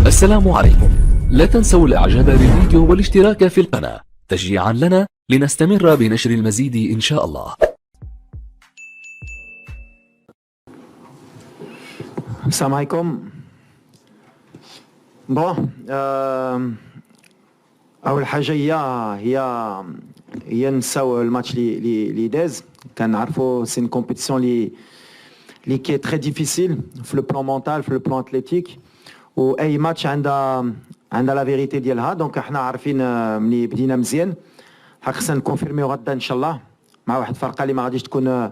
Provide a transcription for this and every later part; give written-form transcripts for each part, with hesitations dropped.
السلام عليكم. لا تنسوا الاعجاب بالفيديو والاشتراك في القناة تشجيعا لنا لنستمر بنشر المزيد إن شاء الله. السلام عليكم. بون اول حاجه هي نساو الماتش لي داز. كنعرفوا سي une compétition اللي كي تري ديفيسيل في لو بلان مونتال في لو بلان اتليتيك، واي ماتش عندها لا فيريتي ديالها. دونك احنا عارفين ملي بدينا مزيان خصنا نكونفيرميو غدا ان شاء الله مع واحد الفرقه اللي ما غاديش تكون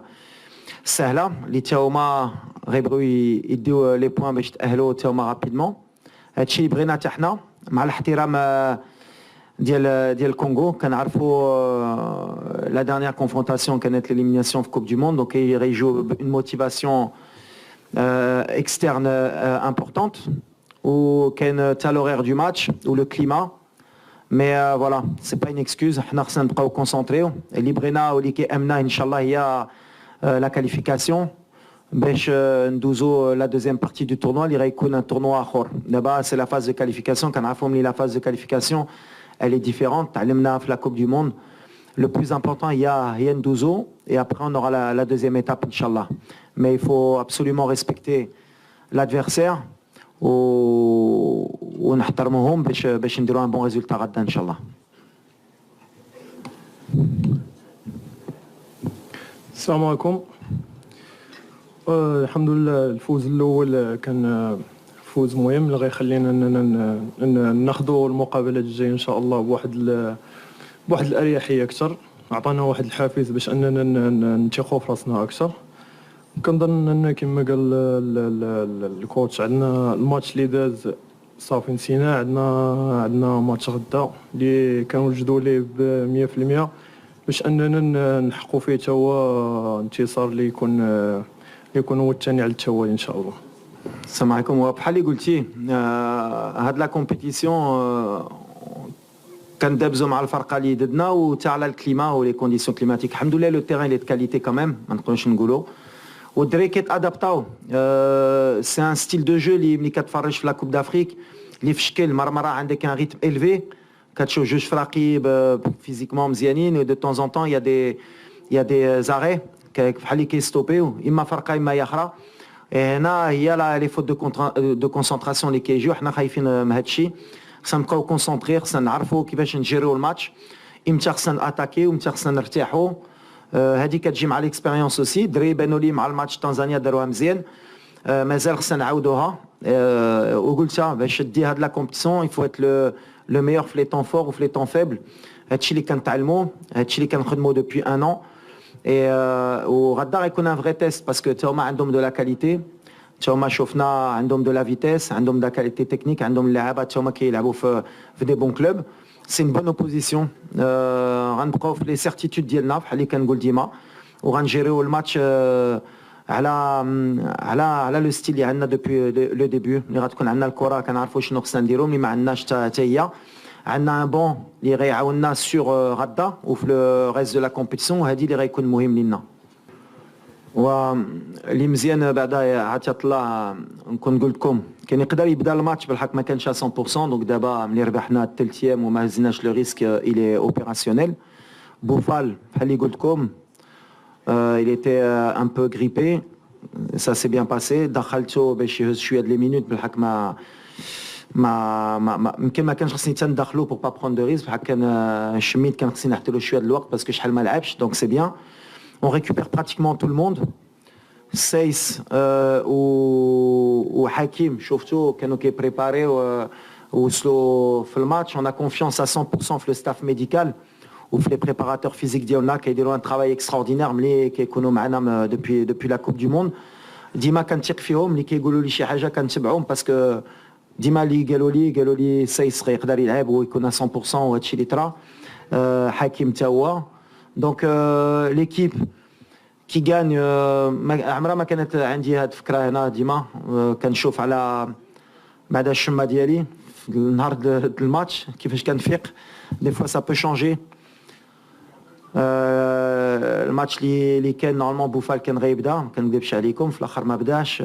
سهله، اللي تا هما غيبغيو يديو لي بوين باش يتاهلوا تا هما رابيدمون. هادشي اللي بغينا حتى حنا مع الاحترام ديال الكونغو. كنعرفوا لا ديرنيير كونفرونطاسيون كانت ليليميناسيون في كوب دو موند، دونك يغيجوا اون موتيفاسيون اكسترن امبورطونت، وكاين تا لورير دو ماتش ولو كليما. مي فوالا سي با اون اكسكوز، حنا خصنا نبقاو كونسونطريو. اللي بغينا واللي كيامنا ان شاء الله هي لا كاليفيكاسيون باش ندوزو لا دوزيام بارتي دو تورنوا اللي غيكون ان تورنوا اخر. دابا سي لا فاز دو كاليفيكاسيون، كنعرفوا ملي لا فاز دو كاليفيكاسيون elle est différente. تعلمنا في la Coupe du Monde. Le plus important هي ندوزو et après on aura la deuxième étape Inch'Allah. Mais il faut absolument respecter l'adversaire ونحترموهم باش نديروا un bon résultat غدا ان شاء الله. السلام عليكم. الحمد لله الفوز الاول كان فوز مهم اللي غيخلينا ناخذوا المقابلات الجايه ان شاء الله بواحد الاريحيه اكثر. عطانا واحد الحافز باش اننا نثقوا في راسنا اكثر. كنظن ان كما قال الكوتش عندنا الماتش اللي داز صافي نسينا. عندنا ماتش غدا اللي كنوجدوا ليه ب 100% باش اننا نحققوا فيه تا هو انتصار اللي يكون هو الثاني على التوالي ان شاء الله. السلام عليكم. وبحال اللي قلتي هاد لا كومبيتيسيون كندابزو مع الفرقه اللي ضدنا وتا على الكليما ولي كونديسيون كليماتيك. الحمد لله لو تيران لي كاليتي كاميم ما نقدروش نقولوا، والدراري كيتادابطاو. سي ان ستيل دو جو اللي ملي كتفرج في لا كوب دافريك اللي في شكل مره عندك ان ريتم الفي، كتشوف جوج فراقي فيزيكمون مزيانين، و دو طون ان طون يا دي زاري بحال اللي كيستوبيو اما فرقه اما هي اخرى. هنا هي لي فوت دو كونسونطراسيون اللي كيجيو. حنا خايفين من هذا الشيء. خصنا نبقاو كونسونطري، خصنا نعرفوا كيفاش نجيريو الماتش، امتى خصنا ناتاكيو وامتى خصنا نرتاحوا. هذه كتجي مع ليكسبيريونس اوسي. الدراري بانوا لي مع الماتش تنزانيا داروها مزيان، مازال خصنا نعاودوها. وقلتها باش دي هاد لا كومبيتيسيون يفو ات لو ميور في لي طون فور وفي لي طون فيبل. هادشي اللي كنتعلموه، هادشي اللي كنخدمو دوبوي ان ان. وغدا غيكون ان فري تيست باسكو تا هما عندهم دو لا كاليتي، تا هما شفنا عندهم دو لا فيتيس، عندهم دا كاليتي تكنيك، عندهم اللعابه تا هما كيلعبوا في دي بون كلوب. سي ان بون اوبوزيسيون. غنبقاو في لي سيرتيتود ديالنا بحال اللي كنقول ديما، وغنجيريو الماتش على لو ستيل اللي عندنا دوبوي لو ديبيو. ملي غتكون عندنا الكره كنعرفوا شنو خصنا نديرو، ملي ما عندناش حتى هي عندنا ان بون اللي غيعاوننا سور غدا وفي لو ريست دو لا كومبيتيسيون. وهذه اللي غيكون مهم لينا. واللي مزيان بعدا عطات الله نكون قلت لكم كان يقدر يبدا الماتش بالحق ما كانش 100%. دونك دابا ملي ربحنا الثالث ايام وما هزيناش لو ريسك الي اوبيراسيونيل. بوفال بحال اللي قلت لكم il était un peu grippé, ça s'est bien passé. دخلته باش يهز شويه د لي مينوت بالحق ما يمكن ما كانش خصني حتى ندخلو بور با برون دو ريسك. بحال كان شميت كان خصني نحط له شويه د الوقت باسكو شحال ما لعبش. دونك سي بيان. On récupère pratiquement tout le monde. سايس وحكيم شفتو كانوا كيبريباريو ووصلوا في الماتش. On a confiance à 100% في لو ستاف ميديكال وفي لي بريباراتور فيزيك ديالنا كيديروا ان ترافاي اكستراوردينير ملي كيكونوا معنا دوبوي لا كوب دو موند. ديما كنثق فيهم، ملي كيقولوا لي شي حاجه كنتبعهم باسكو ديما اللي قالوا لي سايس يقدر يلعب ويكون 100% وهادشي اللي طرا. حكيم تا هو. دونك ليكيب كي غاني عمرها ما كانت عندي هاد الفكره هنا. ديما كنشوف على بعد الشمه ديالي في النهار الماتش كيفاش كنفيق. دي فوا سا بو شونجي. الماتش اللي كان نورمالمون بوفال كان غيبدا، ما كنكذبش عليكم، في الاخر ما بداش.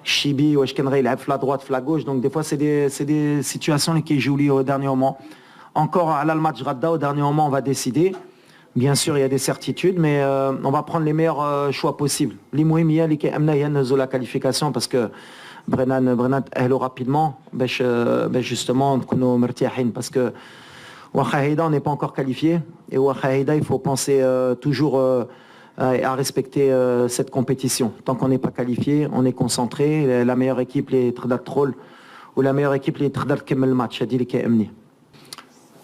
Chibi, ou il a la droite, la gauche. Donc des fois, c'est des situations qui jouent au dernier moment. Encore à le match Radda, au dernier moment, on va décider. Bien sûr, il y a des certitudes, mais on va prendre les meilleurs choix possibles. L'imouimia, qui amène la qualification parce que Brennan est rapidement, justement, parce que on n'est pas encore qualifié. Et il faut penser toujours à respecter cette compétition. Tant qu'on n'est pas qualifié, on est concentré. La meilleure équipe, les Trdal Troll, ou la meilleure équipe, les Trdal Kemmel match, c'est-à-dire qui est amené.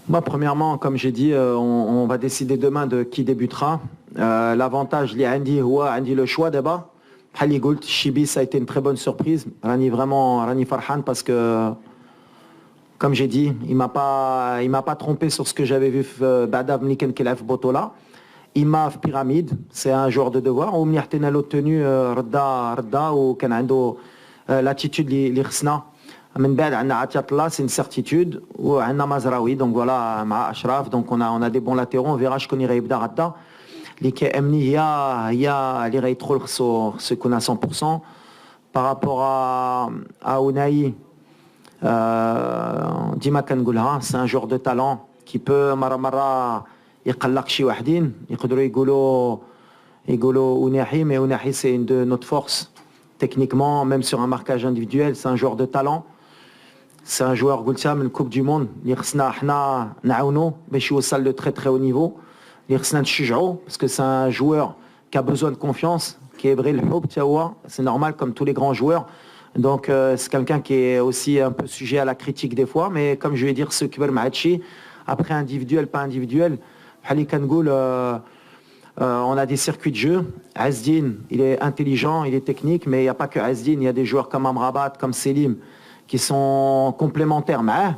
Moi, premièrement, comme j'ai dit, on va décider demain de qui débutera. L'avantage, Andy le choix d'abord. Chibi, ça a été une très bonne surprise. Rani Farhan, parce que, comme j'ai dit, il m'a pas trompé sur ce que j'avais vu Badav Niken Kelef Botola. Il m'a pyramide, c'est un joueur de devoir. On a obtenu Rda ou Kanando l'attitude l'Irsna. C'est une certitude. Ou un Mazraoui, donc voilà, Ashraf, donc on a des bons latéraux. On verra ce qu'on irait Ibda Radda. Les KMNI, il y a les Raytrol ce qu'on a 100%. Par rapport à Ounaï, Dima Kangoulha, c'est un joueur de talent qui peut Maramara يقلق شي واحدين يقدروا يقولوا Ounahi, mais Ounahi c'est une de notre force techniquement, même sur un marquage individuel, c'est un joueur de talent. C'est un joueur Goultiam, une Coupe du Monde. L'Irsna Hna Naouno, mais je suis au salle de très très haut niveau. L'Irsna Tchijao, parce que c'est un joueur qui a besoin de confiance, qui est Bril Houb, c'est normal comme tous les grands joueurs. Donc c'est quelqu'un qui est aussi un peu sujet à la critique des fois, mais comme je vais dire, ce qui veulent Mahachi, après individuel, pas individuel, Hali Kangoul, on a des circuits de jeu. Azdin, il est intelligent, il est technique, mais il n'y a pas que Azdin, il y a des joueurs comme Amrabat, comme Selim, qui sont complémentaires. Mais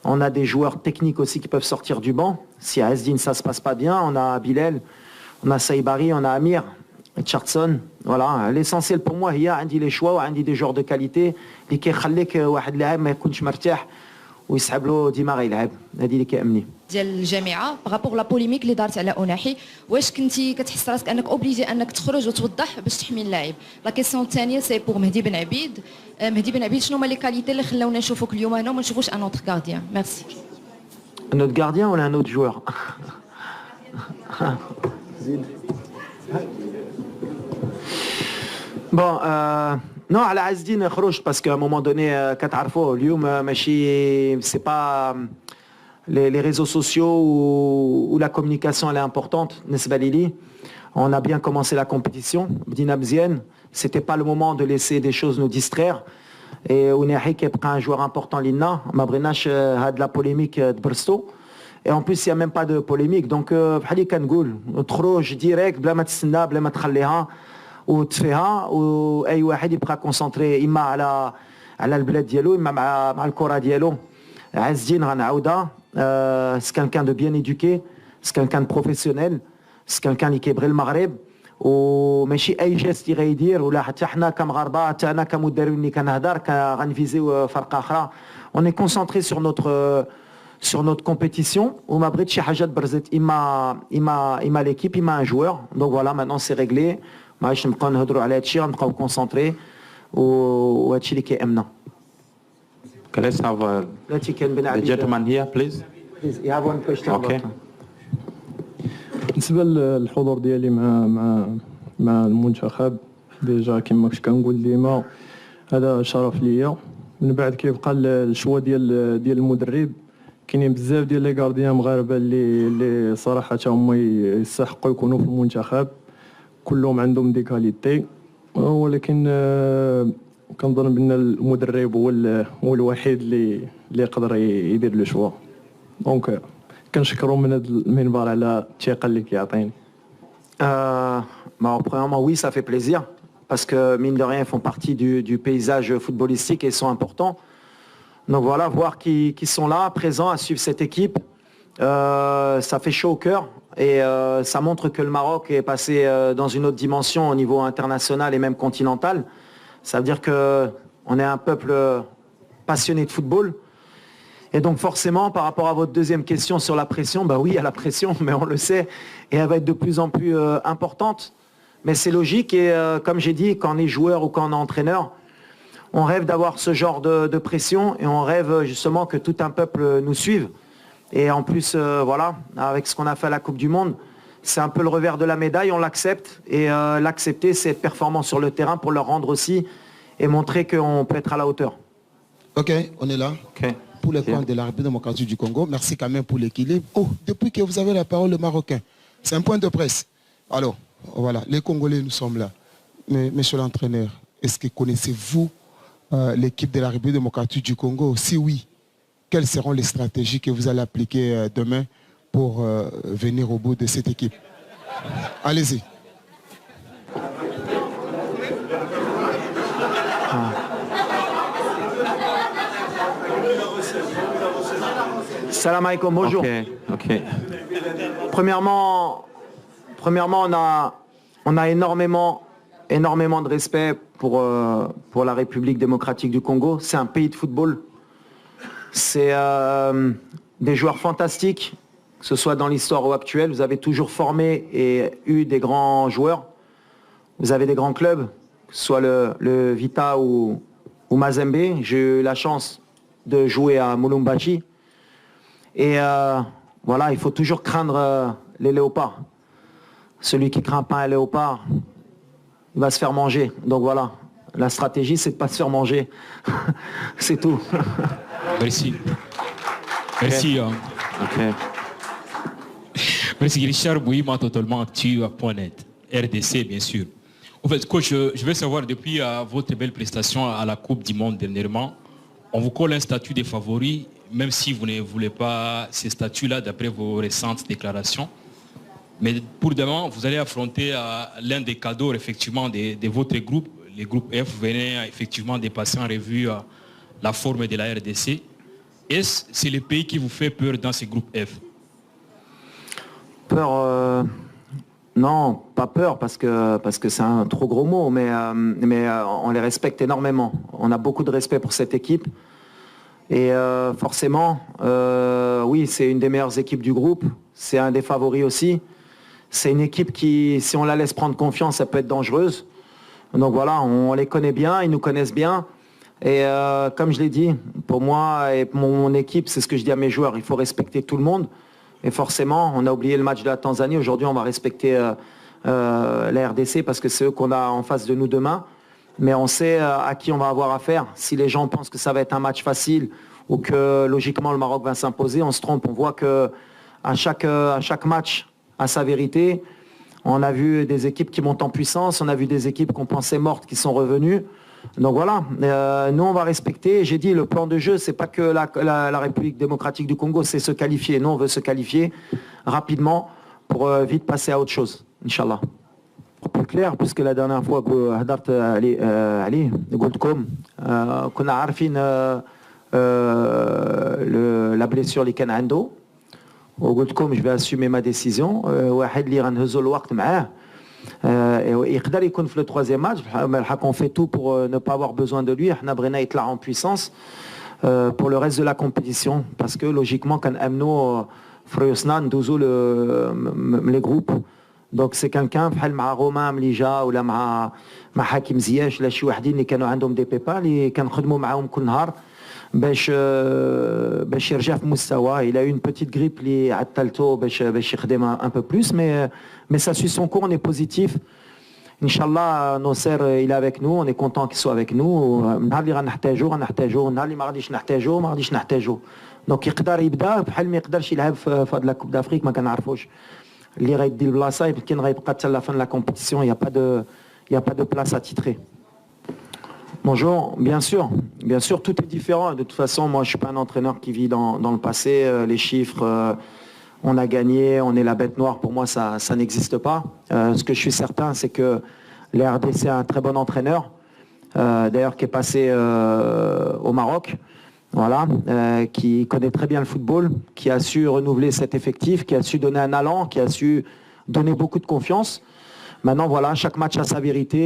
on a des joueurs techniques aussi qui peuvent sortir du banc. Si à Azdin ça se passe pas bien, on a Bilal, on a Saïbari, on a Amir, Chartson. Voilà, l'essentiel pour moi, il y a les choix, il y a des joueurs de qualité, qui يخليك واحد لاعب ما يكونش مرتاح ويسحب له ديما يلعب. هذه اللي كيأمني. ديال الجامعه بارابور لا بوليميك اللي دارت على اوناحي، واش كنتي كتحس راسك انك اوبليجي انك تخرج وتوضح باش تحمي اللاعب؟ لا كيسيون الثانيه سي بور مهدي بن عبيد. مهدي بن عبيد شنو هما لي كاليتي اللي خلاونا نشوفوك اليوم هنا وما نشوفوش ان اوتر غارديان؟ ميرسي. Un autre gardien ou un autre joueur? Bon, non, à la Azdin خرج parce qu'à un moment donné, كتعرفوا اليوم ماشي c'est pas les réseaux sociaux où la communication elle est importante. On a bien commencé la compétition. Bdina Bzien, c'était pas le moment de laisser des choses nous distraire. Et Ounahi qui est un joueur important l'Inna, Mabrenash a de la polémique de Brsto. Et en plus il n'y a même pas de polémique. Donc بحالي كنقول تخرج direct بلا ما تستنى بلا ما تخليها وتفيها واي واحد يبقى كونسونطري اما على البلاد ديالو اما مع الكره ديالو. عزين غنعاودها c'est quelqu'un de bien éduqué, c'est quelqu'un de professionnel, c'est quelqu'un اللي كيبغي المغرب وماشي اي جيست يدير ولا حتى حنا كمغاربه حتى انا كمدرب اللي كنهضر غنفيزيو فرقه اخرى. On est concentré sur notre compétition وما بغيت شي حاجه تبرزت اما l'équipe اما un joueur. Donc voilà, maintenant c'est réglé. ما عادش نبقاو نهضروا على هادشي, غنبقاو كونسونطري وهادشي اللي كيأمنا. Can I have the gentleman here, please? Please, you have one question. Okay. بالنسبه للحضور ديالي مع المنتخب ديجا كما كنت كنقول ديما هذا شرف ليا. من بعد كيبقى الشوا ديال المدرب. كاينين بزاف ديال لي غارديان مغاربه اللي صراحه هما يستحقوا يكونوا في المنتخب. كلهم عندهم دي كاليتي, ولكن كنظن بان المدرب هو الوحيد اللي يقدر يدير لو شوا. دونك كنشكرو من هذا المنبر على الثقه اللي كيعطيني. Premièrement, oui, ça fait plaisir parce que mine de rien, ils font partie du paysage footballistique et ils sont importants. Donc voilà, voir qu'ils sont là, présents à suivre cette équipe, ça fait chaud au cœur et ça montre que le Maroc est passé dans une autre dimension au niveau international et même continental. Ça veut dire qu'on est un peuple passionné de football. Et donc forcément, par rapport à votre deuxième question sur la pression, bah oui, il y a la pression, mais on le sait, et elle va être de plus en plus importante. Mais c'est logique, et comme j'ai dit, quand on est joueur ou quand on est entraîneur, on rêve d'avoir ce genre de pression et on rêve justement que tout un peuple nous suive. Et en plus, voilà, avec ce qu'on a fait à la Coupe du Monde, c'est un peu le revers de la médaille, on l'accepte. Et l'accepter, c'est être performant sur le terrain pour leur rendre aussi et montrer qu'on peut être à la hauteur. Ok, on est là. Okay. Pour les points de la République démocratique du Congo, merci quand même pour l'équilibre. Oh, depuis que vous avez la parole, le Marocain, c'est un point de presse. Alors, voilà, les Congolais, nous sommes là. Mais, monsieur l'entraîneur, est-ce que connaissez-vous l'équipe de la République démocratique du Congo? Si oui, quelles seront les stratégies que vous allez appliquer demain pour venir au bout de cette équipe? Allez-y. Salam alaikum, bonjour. Okay. Premièrement, on a énormément de respect pour la République démocratique du Congo. C'est un pays de football. C'est des joueurs fantastiques, que ce soit dans l'histoire ou actuelle. Vous avez toujours formé et eu des grands joueurs. Vous avez des grands clubs, que ce soit le Vita ou Mazembe. J'ai eu la chance de jouer à Mulumbashi. Et voilà, il faut toujours craindre les léopards. Celui qui craint pas un léopard, il va se faire manger. Donc voilà, la stratégie, c'est de ne pas se faire manger. C'est tout. Merci. Merci. Okay. Merci Richard Bouima, totalement actu.net. RDC, bien sûr. En fait, coach, je veux savoir, depuis votre belle prestation à la Coupe du Monde dernièrement, on vous colle un statut de favori, même si vous ne voulez pas ces statuts-là d'après vos récentes déclarations. Mais pour demain, vous allez affronter l'un des cadeaux effectivement de votre groupe, le groupe F. Vous venez effectivement de passer en revue la forme de la RDC. Est-ce que c'est le pays qui vous fait peur dans ce groupe F? Peur, non, pas peur parce que c'est un trop gros mot, mais on les respecte énormément. On a beaucoup de respect pour cette équipe. Et forcément, oui, c'est une des meilleures équipes du groupe. C'est un des favoris aussi. C'est une équipe qui, si on la laisse prendre confiance, ça peut être dangereuse. Donc voilà, on les connaît bien, ils nous connaissent bien. Et comme je l'ai dit, pour moi et pour mon équipe, c'est ce que je dis à mes joueurs, il faut respecter tout le monde. Et forcément, on a oublié le match de la Tanzanie. Aujourd'hui, on va respecter la RDC parce que c'est eux qu'on a en face de nous demain. Mais on sait à qui on va avoir affaire. Si les gens pensent que ça va être un match facile ou que logiquement le Maroc va s'imposer, on se trompe. On voit que à chaque match a sa vérité. On a vu des équipes qui montent en puissance, on a vu des équipes qu'on pensait mortes qui sont revenues. Donc voilà, nous on va respecter. J'ai dit le plan de jeu, c'est pas que la République démocratique du Congo, c'est se qualifier. Nous on veut se qualifier rapidement pour vite passer à autre chose, Inch'Allah. Plus clair, puisque la dernière fois que هدرت عليه قلت لكم كنا عارفين la blessure اللي كان عنده وقلت لكم je vais assumer ma décision. واحد اللي غنهزو الوقت معاه يقدر يكون في le troisième match. On fait tout pour ne pas avoir besoin de lui. حنا بغينا يطلع en puissance pour le reste de la compétition parce que logiquement كنأمنوا في ريوسنا ندوزو les groupes. Donc c'est quelqu'un بحال مع رومان ملي جا ولا مع حكيم زياش ولا شي وحدين اللي كانوا عندهم دي بيبا اللي كنخدموا معاهم كل نهار باش يرجع في مستوى. Il a eu une petite grippe اللي عطلته باش يخدم un peu plus mais ça suit son cours, on est positif. Inch'Allah, Nasser il est avec nous, on est content qu'il soit avec nous. النهار اللي غنحتاجو النهار اللي ما غاديش نحتاجو. Donc يقدر يبدا بحال ما يقدرش يلعب في هاد لا كوب دافريك ما كنعرفوش. اللي غيدي البلاصه يمكن غيبقى حتى لا fin de la compétition, il y a pas de place à titrer. Bonjour, bien sûr, tout est différent. De toute façon, moi, je suis pas un entraîneur qui vit dans le passé. Les chiffres, on a gagné, on est la bête noire. Pour moi, ça n'existe pas. Ce que je suis certain, c'est que la RDC est un très bon entraîneur, d'ailleurs, qui est passé au Maroc. Voilà, qui connaît très bien le football, qui a su renouveler cet effectif, qui a su donner un allant, qui a su donner beaucoup de confiance. Maintenant, voilà, chaque match a sa vérité.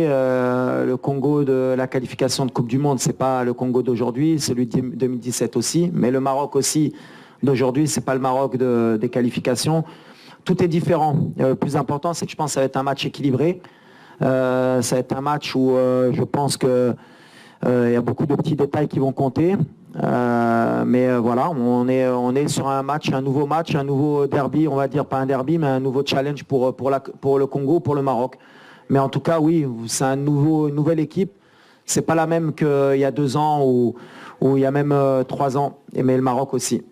Le Congo de la qualification de Coupe du Monde, c'est pas le Congo d'aujourd'hui, celui de 2017 aussi. Mais le Maroc aussi d'aujourd'hui, c'est pas le Maroc des qualifications. Tout est différent. Le plus important, c'est que je pense que ça va être un match équilibré. Ça va être un match où je pense que Il y a beaucoup de petits détails qui vont compter. Mais voilà, on est sur un nouveau derby, on va dire pas un derby, mais un nouveau challenge pour le Congo, pour le Maroc. Mais en tout cas, oui, c'est une nouvelle équipe. C'est pas la même qu'il y a 2 ans ou il y a même 3 ans, mais le Maroc aussi.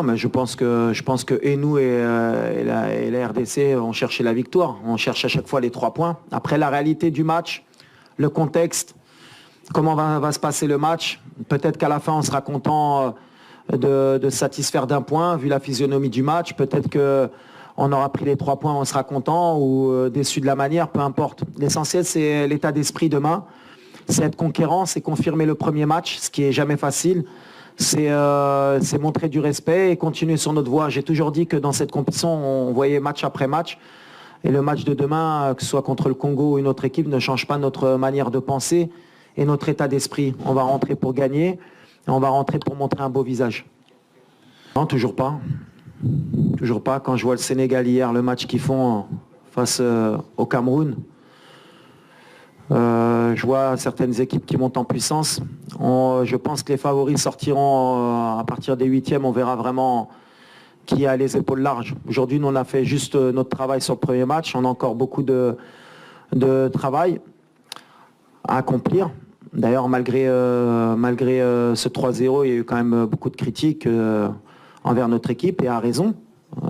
Mais je pense que et nous et la RDC ont cherché la victoire. On cherche à chaque fois les 3 points. Après, la réalité du match, le contexte, comment va se passer le match. Peut-être qu'à la fin, on sera content de satisfaire d'un point, vu la physionomie du match. Peut-être qu'on aura pris les 3 points, on sera content, ou déçu de la manière, peu importe. L'essentiel, c'est l'état d'esprit demain. C'est être conquérant, c'est confirmer le premier match, ce qui est jamais facile. C'est montrer du respect et continuer sur notre voie. J'ai toujours dit que dans cette compétition, on voyait match après match. Et le match de demain, que ce soit contre le Congo ou une autre équipe, ne change pas notre manière de penser et notre état d'esprit. On va rentrer pour gagner, et on va rentrer pour montrer un beau visage. Non, toujours pas. Toujours pas. Quand je vois le Sénégal hier, le match qu'ils font face au Cameroun, je vois certaines équipes qui montent en puissance. Je pense que les favoris sortiront à partir des 8e. On verra vraiment qui a les épaules larges. Aujourd'hui, nous, on a fait juste notre travail sur le premier match. On a encore beaucoup de travail à accomplir. D'ailleurs, malgré ce 3-0, il y a eu quand même beaucoup de critiques envers notre équipe, et à raison.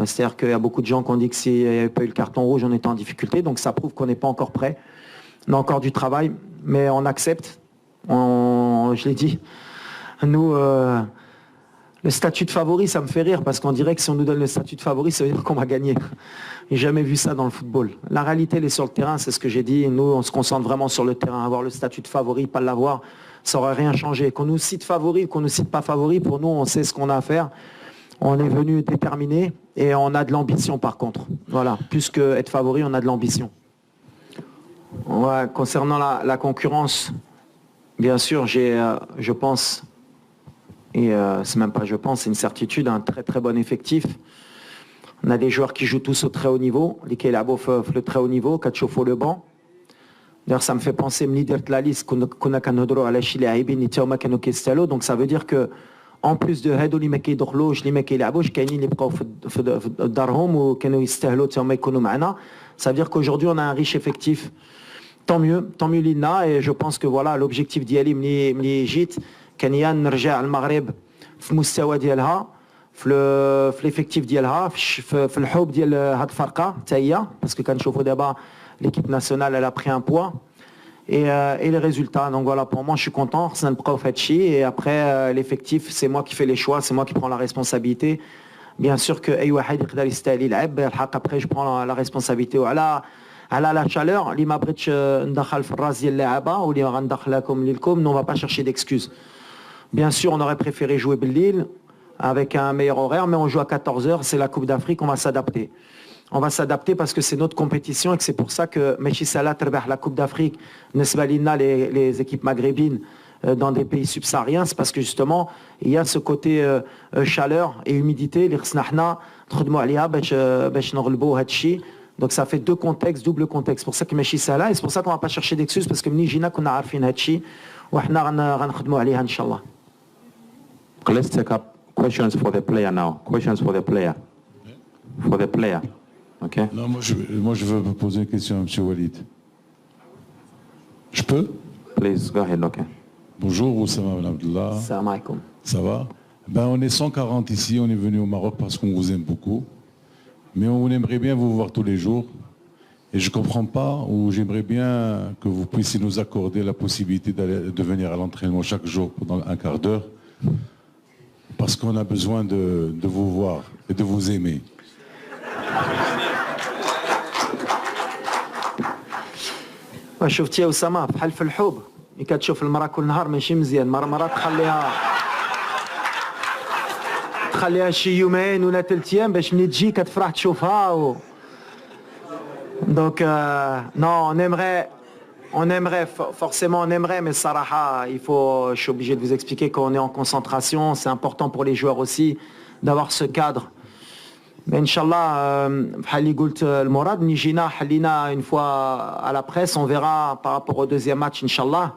C'est-à-dire qu'il y a beaucoup de gens qui ont dit que s'il n'y avait pas eu le carton rouge, on était en difficulté. Donc ça prouve qu'on n'est pas encore prêt. On a encore du travail, mais on accepte. Je l'ai dit. Nous, le statut de favori, ça me fait rire, parce qu'on dirait que si on nous donne le statut de favori, ça veut dire qu'on va gagner. J'ai jamais vu ça dans le football. La réalité, elle est sur le terrain, c'est ce que j'ai dit. Nous, on se concentre vraiment sur le terrain. Avoir le statut de favori, pas l'avoir, ça n'aurait rien changé. Qu'on nous cite favori, qu'on nous cite pas favori, pour nous, on sait ce qu'on a à faire. On est venu déterminé et on a de l'ambition par contre. Voilà, plus qu'être favori, on a de l'ambition. Ouais, concernant la concurrence, bien sûr, je pense, et c'est même pas je pense, c'est une certitude, un très très bon effectif. On a des joueurs qui jouent tous au très haut niveau, lesquels abouffent le très haut niveau, quand tu le banc. D'ailleurs, ça me fait penser, la liste, donc ça veut dire que en plus de هادو اللي ما كيدخلوش اللي ما كيلعبوش كاينين اللي بقاو في دارهم وكانوا يستاهلوا حتى هما يكونوا معنا. Ça veut dire qu'aujourd'hui on a un riche effectif. Tant mieux لينا. Et je pense que voilà l'objectif ديالي ملي جيت كان يا نرجع المغرب في المستوى ديالها في l'effectif ديالها في الحب ديال هاد الفرقه حتى هي, parce que كنشوفوا دابا l'équipe nationale elle a pris un poids. Et les résultats. Donc voilà, pour moi, je suis content. Et après, l'effectif, c'est moi qui fais les choix, c'est moi qui prends la responsabilité. Bien sûr que après, je prends la responsabilité. Voilà, la chaleur, nous, on ne va pas chercher d'excuses. Bien sûr, on aurait préféré jouer Bellil avec un meilleur horaire, mais on joue à 14h, c'est la Coupe d'Afrique, on va s'adapter. On va s'adapter parce que c'est notre compétition et que c'est pour ça que Mechi Salah terbeh la Coupe d'Afrique, Nesbalina, les équipes maghrébines dans des pays subsahariens, c'est parce que justement il y a ce côté chaleur et humidité. Donc ça fait deux contextes, double contexte. C'est pour ça que Mechi Salah, et c'est pour ça qu'on ne va pas chercher d'excuses, parce que Mnijina qu'on a arfin Hachi, Inch'Allah. Let's take up questions for the player now. Questions for the player. For the player. Okay. Non, moi je veux vous poser une question à M. Walid. Je peux? Please, go ahead, okay. Bonjour, Oussama Ben Abdallah. Salam alaikum. Ça va? Ben, on est 140 ici, on est venu au Maroc parce qu'on vous aime beaucoup. Mais on aimerait bien vous voir tous les jours. Et je ne comprends pas, ou j'aimerais bien que vous puissiez nous accorder la possibilité de venir à l'entraînement chaque jour pendant un quart d'heure. Parce qu'on a besoin de vous voir et de vous aimer. شفتي يا أسامة بحال في الحب كتشوف المرأة كل نهار ماشي مزيان مرة تخليها شي يومين ولا 3 أيام باش ملي تجي كتفرح تشوفها donc non on aimerait forcément mais Saraha je suis obligé de vous expliquer qu'on est en concentration, c'est important pour les joueurs aussi d'avoir ce cadre. Mais Inch'Allah, le Nijina, une fois à la presse, on verra par rapport au deuxième match, Inch'Allah.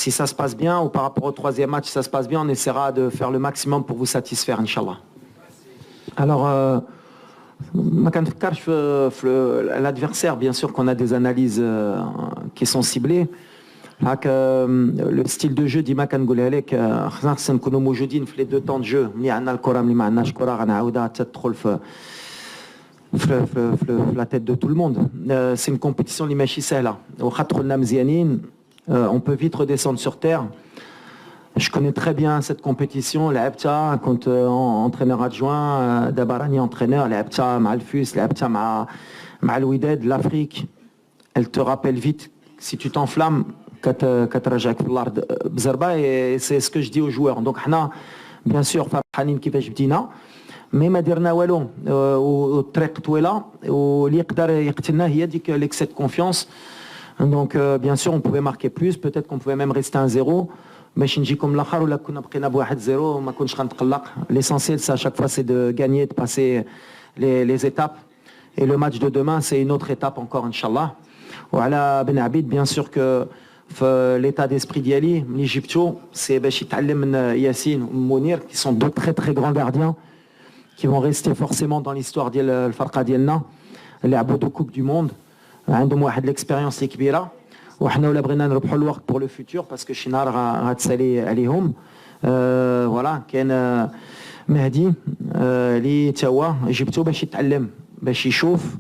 Si ça se passe bien, ou par rapport au troisième match, si ça se passe bien, on essaiera de faire le maximum pour vous satisfaire, Inch'Allah. Alors, l'adversaire, bien sûr qu'on a des analyses qui sont ciblées. Le style de jeu ديما كنقولها لك خصنا نكونوا موجودين في les deux temps de jeu ملي عندنا الكره ملي ما عندناش كره غنعاودها تدخل في la tête de tout le monde. C'est une compétition اللي ماشي سهله واخا دخلنا مزيانين on peut vite redescendre sur terre. Je connais très bien cette compétition, لعبتها كنت entraîneur adjoint دابا راني entraîneur لعبتها مع الفوس لعبتها مع الوداد l'Afrique. Elle te rappelle vite si tu t'enflammes كترجعك في الارض بزربه et c'est ce que je dis aux joueurs. Donc حنا bien sûr فرحانين كيفاش بدينا مي ما درنا والو والطريق طويله واللي يقدر يقتلنا هي ديك l'excès de confiance. Donc bien sûr on pouvait marquer plus, peut-être qu'on pouvait même rester 1-0 باش نجيكم الاخر ولا كنا بقينا ب 1-0 وما كنتش غنتقلق. L'essentiel c'est à chaque fois c'est de gagner, de passer les étapes et le match de demain c'est une autre étape encore inchallah. وعلى بن عبيد bien sûr que في l'état d'esprit ديالي ملي جبتو سي باش يتعلم من ياسين ومنير qui sont deux très très grands gardiens qui vont rester forcément dans l'histoire ديال الفرقه ديالنا اللي لعبوا دو كوب دو موند عندهم واحد l'expérience اللي كبيره وحنا ولا بغينا نربحوا الوقت pour le futur parce que شي نهار غتسالي عليهم. فوالا كاين مهدي اللي تا هو جبتو باش يتعلم باش يشوف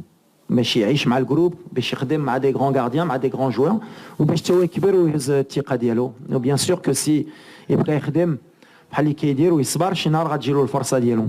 باش يعيش مع الجروب باش يخدم مع دي غران غارديان مع دي غران جوار وباش تا هو يكبر ويهز الثقه ديالو. وبيان سور كو سي يبقى يخدم بحال اللي كيدير ويصبر شي نهار غتجيلو الفرصه ديالو.